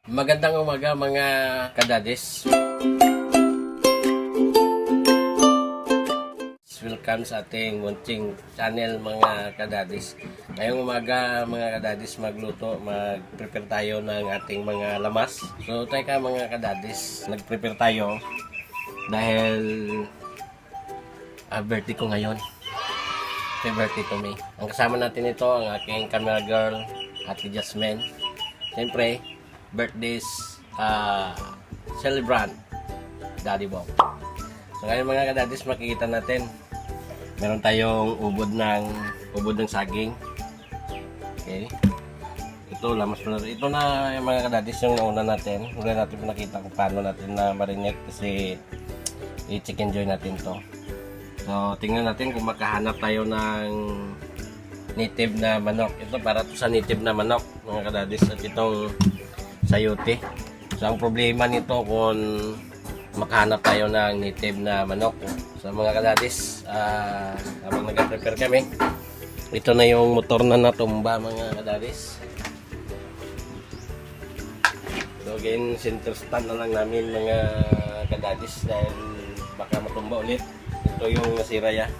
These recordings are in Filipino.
Magandang umaga mga kadadis. Welcome sa ating munting channel mga kadadis. Ngayong umaga mga kadadis mag-prepare tayo ng ating mga lamas. So teka mga kadadis, nag-prepare tayo dahil birthday ko ngayon. Happy birthday to me. Ang kasama natin ito ang aking camera girl, Ate Jasmine. Siyempre, birthdays celebrant Daddy Bob. So ngayon mga kadadis, makikita natin meron tayong ubod ng saging. Okay, ito lamas na ito na yung mga kadadis, yung nauna natin. Wala natin pinakita kung paano natin na marinate kasi i-chicken joy natin to. So tingnan natin kung makahanap tayo ng native na manok. Ito para to sa native na manok mga kadadis, at itong sayote. So ang problema nito kung makahanap tayo ng native na manok. So mga kadadis, habang nag-prepare kami, ito na yung motor na natumba mga kadadis. So again, center stand na lang namin mga kadadis dahil baka matumba ulit. Ito yung nasira ya.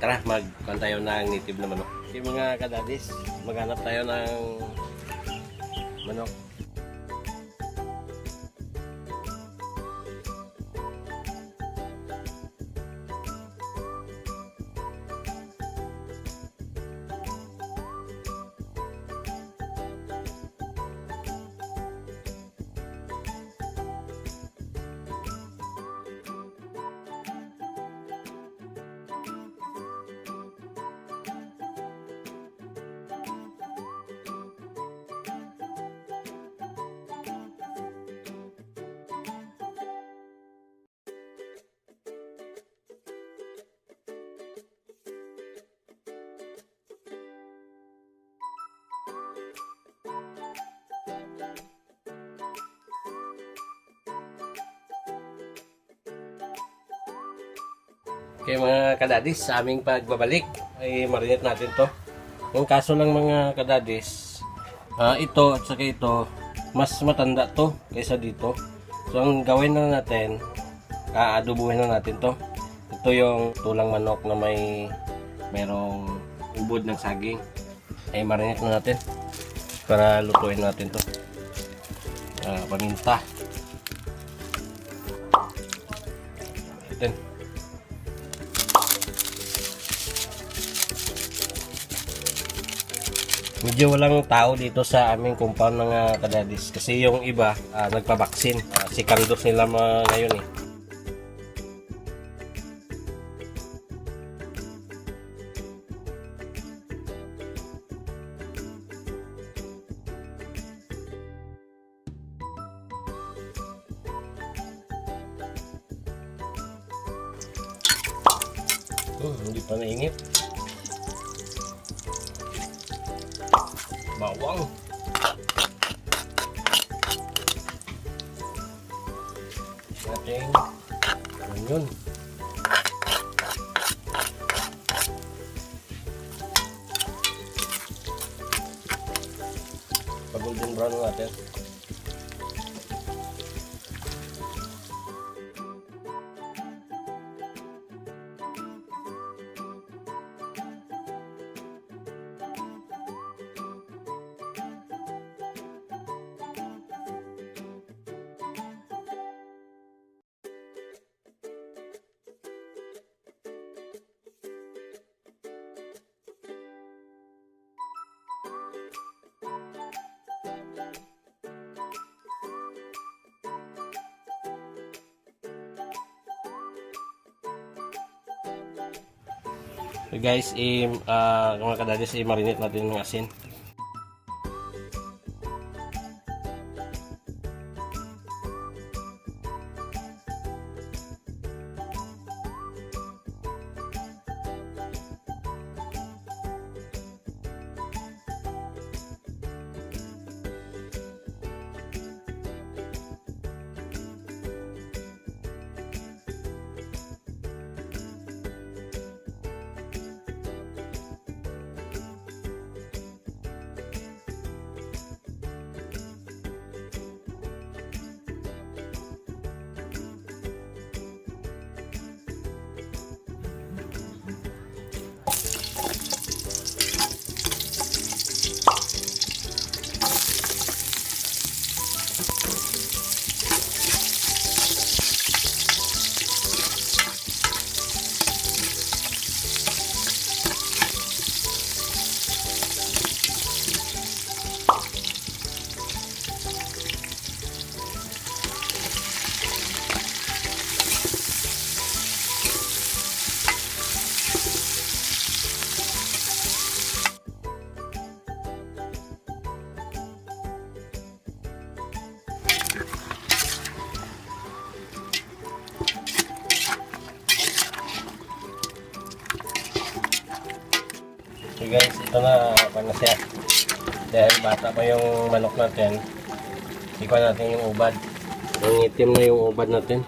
Tara, magkuhan tayo ng native na manok. Okay mga kadadis, maghanap tayo ng manok. Okay mga kadadis, sa aming pagbabalik ay marinate natin to. Yung kaso lang mga kadadis, ito at saka ito mas matanda to kaysa dito. So ang gawin na natin, aadubuhin na natin to. Ito yung tulang manok na mayroong ubod ng saging. Ay marinate na natin para lutuin natin to. Paminta. Ito. Medyo walang tao dito sa aming compound mga kadadis kasi yung iba nagpabaksin. Second dose nila ngayon eh. Hindi pa nainit. Bawang. Ating onion. Pag-golden brown natin. So guys, mga kadadis, i-marinate natin ng asin. Kasi dahil bata pa yung manok natin, ikuha natin yung ubad. Yung itim na yung ubad natin.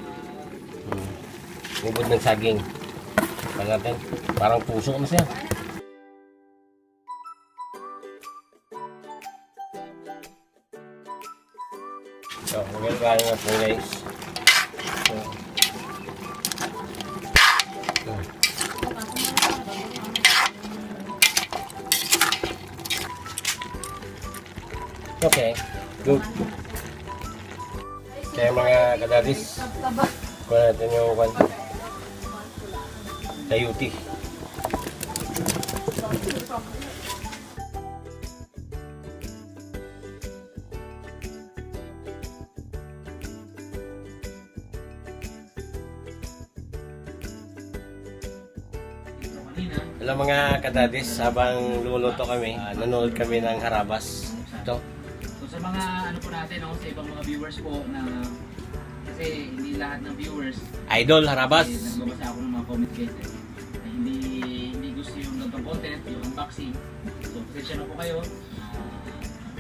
Ubad ng saging. Ikuha natin. Parang puso na siya. So, magagaling natin guys. Okay, good. Kaya mga kadadis, kuha natin yung tayuti. Hello mga kadadis, habang luluto kami, nanonood kami ng harabas. Ito. So sa mga ano po natin, sa ibang mga viewers po na kasi hindi lahat ng viewers Idol harabas. nagbabasa ako ng mga comment guys na hindi gusto yung ganitong content, yung unboxing. So pasensya na po kayo.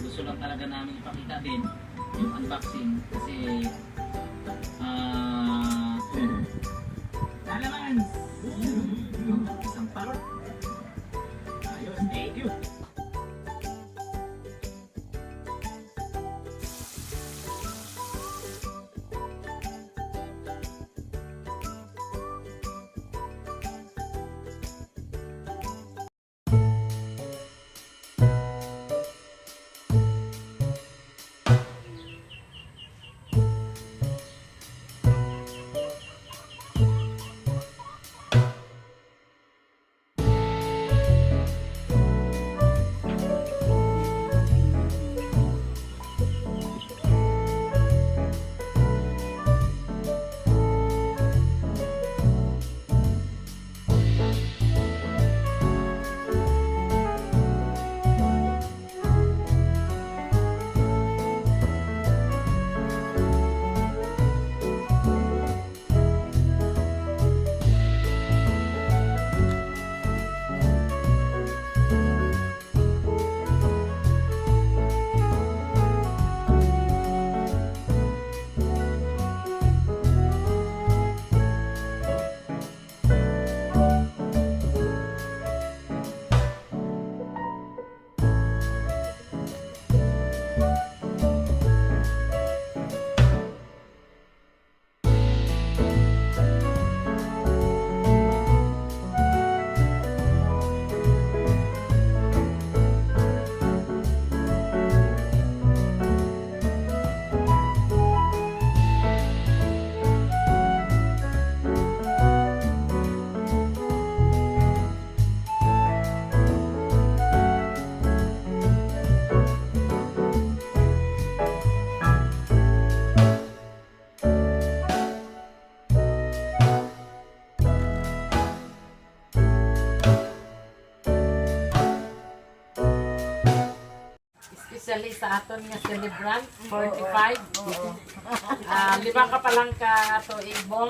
Gusto lang talaga namin ipakita din yung unboxing kasi lalaman isang parot. Ayos, thank you. Especially sa aton nga celebrant 45. Lima ka pa lang ka to ibong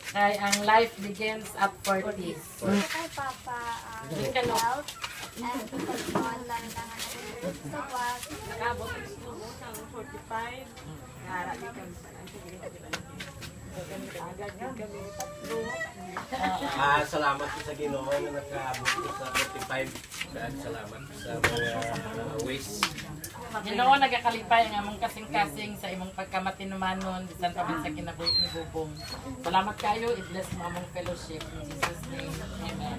kay ang life begins at 40. Kay Papa, Kano? out, and pagkakuan lang na sa wag. Nakabot sa 45. Ara di kan Salamat po sa Ginoo na nakaabot po sa 45. Dahil salamat sa mga ways. Ginoo nagakalipay ang among kasing-kasing sa imong pagkamatinumanon bisan pa man sa kinabuhi ni Bubong. Salamat kayo, i-bless mo among fellowship in Jesus name. Amen.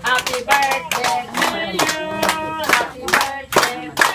Happy birthday to you. Happy birthday to